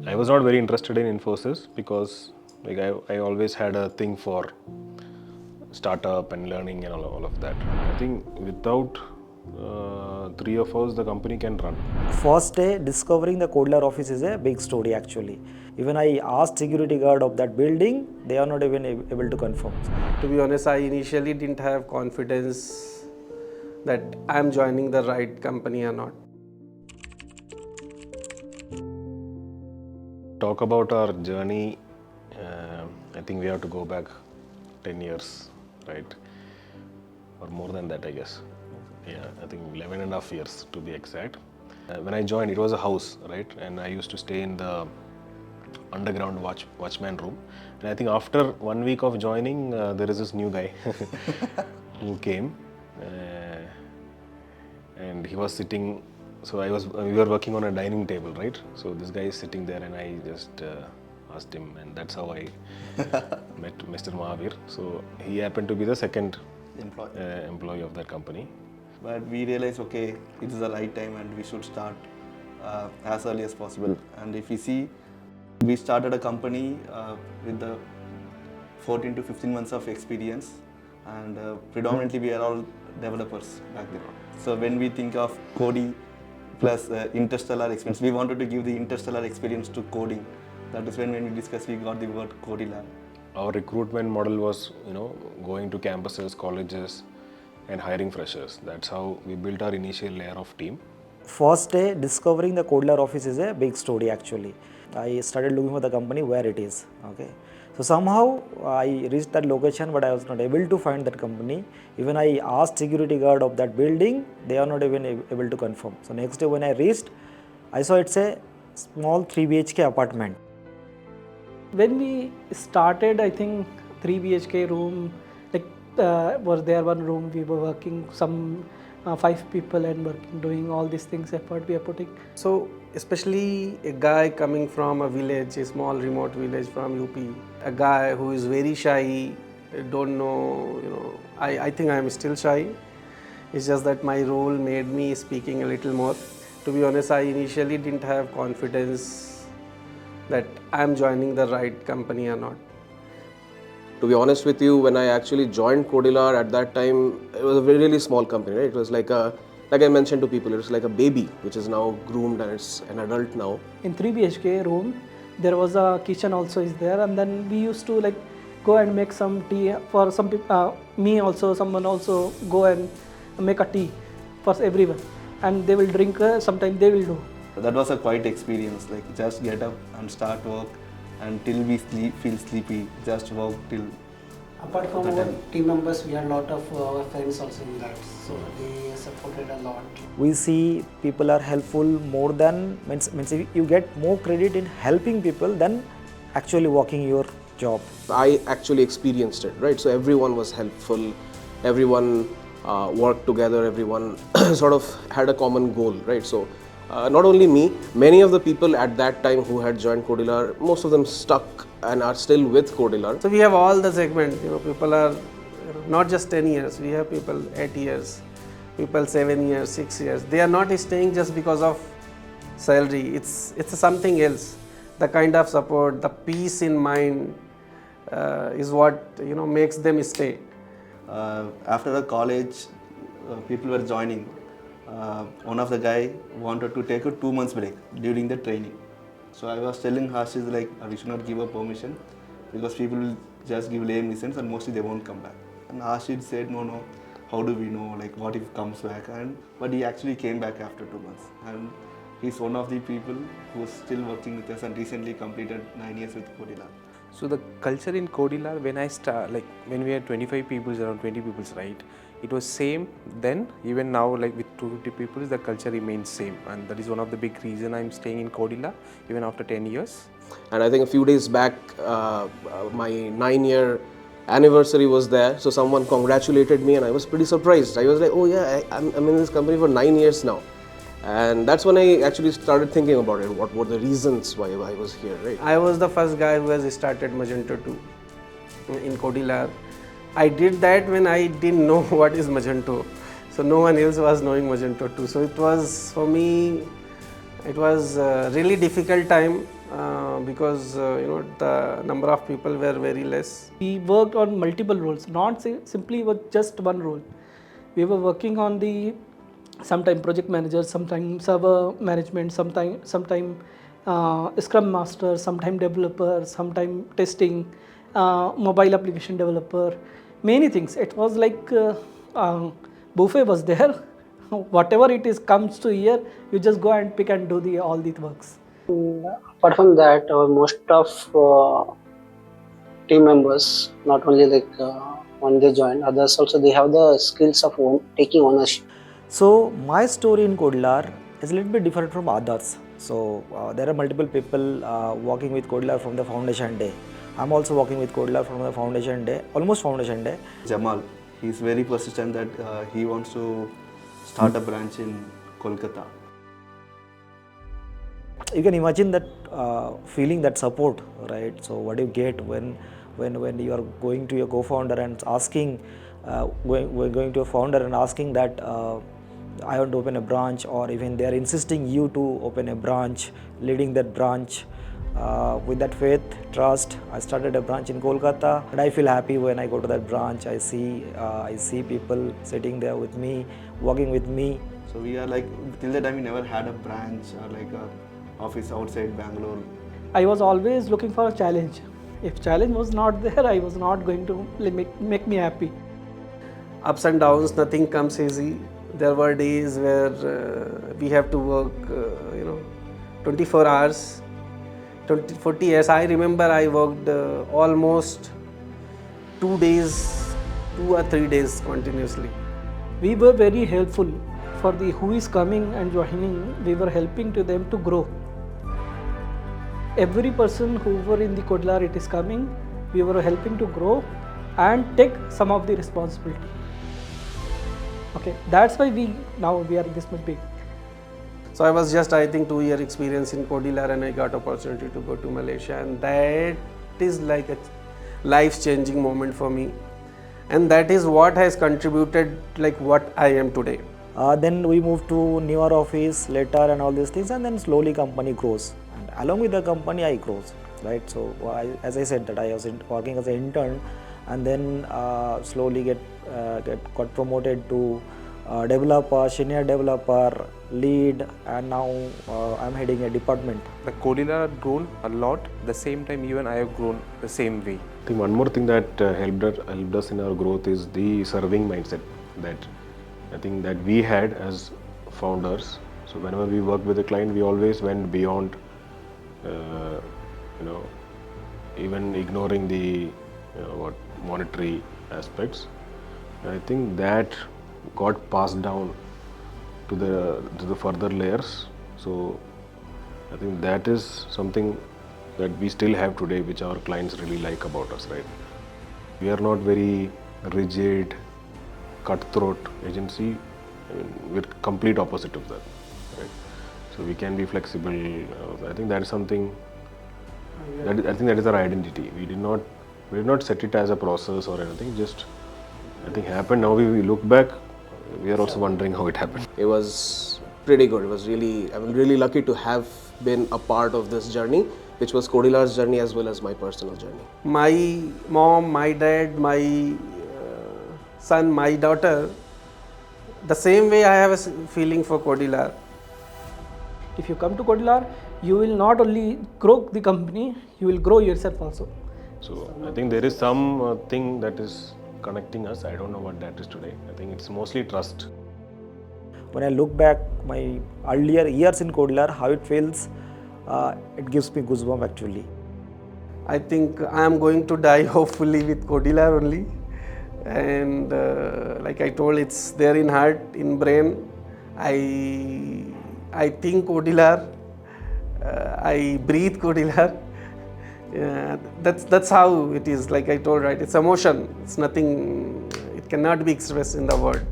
I was not very interested in Infosys because like I always had a thing for startup and learning and all of that. I think without three of us, the company can run. First day discovering the Kodilar office is a big story actually. Even I asked security guard of that building, they are not even able to confirm. To be honest, I initially didn't have confidence that I'm joining the right company or not. Talk about our journey, I think we have to go back 10 years, right? Or more than that, I guess. Yeah, I think 11 and a half years to be exact. When I joined, it was a house, right? And I used to stay in the underground watchman room. And I think after 1 week of joining, there is this new guy who came. And he was sitting, so we were working on a dining table, right? So this guy is sitting there and I just asked him, and that's how I met Mr. Mahavir. So he happened to be the second employee of that company. But we realized, okay, it is the right time and we should start as early as possible. And if you see, we started a company with the 14 to 15 months of experience, and predominantly we are all developers back then. So when we think of coding plus interstellar experience, we wanted to give the interstellar experience to coding. That is when we discussed, we got the word Kodilar. Our recruitment model was, going to campuses, colleges, and hiring freshers. That's how we built our initial layer of team. First day discovering the Kodilar office is a big story actually. I started looking for the company where it is. Okay, so somehow I reached that location, but I was not able to find that company. Even I asked security guard of that building, they are not even able to confirm. So next day when I reached, I saw it's a small 3 BHK apartment. When we started, I think 3 BHK room, was there one room we were working, some 5 people and working, doing all these things, effort we are putting. So especially a guy coming from a village, a small remote village from UP, a guy who is very shy, don't know, I think I am still shy. It's just that my role made me speaking a little more. To be honest, I initially didn't have confidence that I'm joining the right company or not. To be honest with you, when I actually joined Kodilar at that time, it was a very really small company, right? It was like I mentioned to people, it was like a baby, which is now groomed and it's an adult now. In 3 BHK room, there was a kitchen also is there, and then we used to go and make some tea for some people, me also, someone also go and make a tea for everyone, and they will drink, sometimes they will do. That was a quite experience, like just get up and start work until we feel sleepy, just work till. Apart from our team members, we had a lot of our friends also in that, so they supported a lot. We see people are helpful more than, means you get more credit in helping people than actually working your job. I actually experienced it, right? So everyone was helpful, everyone worked together, everyone sort of had a common goal, right? So not only me, many of the people at that time who had joined Kodilar, most of them stuck and are still with Kodilar. So we have all the segment, people are not just 10 years, we have people 8 years, people 7 years, 6 years. They are not staying just because of salary, it's something else. The kind of support, the peace in mind is what makes them stay. After the college, people were joining. One of the guy wanted to take a 2 months break during the training. So I was telling Hashish we should not give a permission because people will just give lame reasons and mostly they won't come back. And Hashish said, no, how do we know, what if he comes back? But he actually came back after 2 months. And he's one of the people who's still working with us and recently completed 9 years with Kodilar. So the culture in Kodilar, when I start, when we had 25 people, around 20 people, right? It was same then, even now, with 250 people, the culture remains same, and that is one of the big reason I'm staying in Kodilar even after 10 years. And I think a few days back, my 9-year anniversary was there, so someone congratulated me and I was pretty surprised. I was like, oh yeah, I'm in this company for 9 years now. And that's when I actually started thinking about it. What were the reasons why I was here, right? I was the first guy who has started Magento 2 in Kodilar. I did that when I didn't know what is Magento. So no one else was knowing Magento 2. So it was, for me, it was a really difficult time because the number of people were very less. We worked on multiple roles, not simply with just one role. We were working on the sometime project manager, sometime server management, sometime Scrum master, sometime developer, sometime testing, mobile application developer, many things. It was like buffet was there. Whatever it is comes to here, you just go and pick and do all the works. Apart from that, most of team members, not only when they join, others also they have the skills of taking ownership. So my story in Kodilar is a little bit different from others. So there are multiple people working with Kodilar from the foundation day. I'm also working with Kodilar from the foundation day, almost foundation day. Jamal, he's very persistent that he wants to start a branch in Kolkata. You can imagine that feeling, that support, right? So what you get when you are going to your co-founder and asking, going to a founder and asking that I want to open a branch, or even they are insisting you to open a branch, leading that branch. With that faith, trust, I started a branch in Kolkata, and I feel happy when I go to that branch. I see people sitting there with me, working with me. So we are till the time we never had a branch or a office outside Bangalore. I was always looking for a challenge. If challenge was not there, I was not going to make me happy. Ups and downs, nothing comes easy. There were days where we have to work, 24 hours, 40 years. I remember I worked almost 2 or 3 days continuously. We were very helpful for the who is coming and joining. We were helping to them to grow. Every person who were in the Kodilar, it is coming, we were helping to grow and take some of the responsibility. Okay, that's why now we are this much big. So I was just, I think, 2-year experience in Kodilar, and I got opportunity to go to Malaysia, and that is like a life-changing moment for me, and that is what has contributed what I am today. Then we moved to newer office later and all these things, and then slowly company grows. And along with the company, I grows, right? So as I said that I was working as an intern, and then slowly got promoted to developer, senior developer, lead, and now I'm heading a department. The Kodilar had grown a lot. The same time, even I have grown the same way. I think one more thing that helped us in our growth is the serving mindset that I think that we had as founders. So whenever we worked with a client, we always went beyond, even ignoring the monetary aspects. And I think that got passed down to the further layers. So I think that is something that we still have today, which our clients really like about us, right? We are not very rigid, cutthroat agency. We're complete opposite of that, right? So we can be flexible. I think that is something. I think that is our identity. We did not set it as a process or anything. Just I think happened. Now we look back, we are also wondering how it happened. It was pretty good. I'm really lucky to have been a part of this journey, which was Kodilar's journey as well as my personal journey. My mom, my dad, my son, my daughter, the same way I have a feeling for Kodilar. If you come to Kodilar, you will not only grow the company, you will grow yourself also. So I think there is some thing that is connecting us. I don't know what that is today. I think it's mostly trust. When I look back my earlier years in Kodilar, how it feels, it gives me goosebumps actually. I think I am going to die hopefully with Kodilar only, and like I told, it's there in heart, in brain. I think Kodilar, I breathe Kodilar. That's how it is. Like I told, right? It's emotion. It's nothing. It cannot be expressed in the word.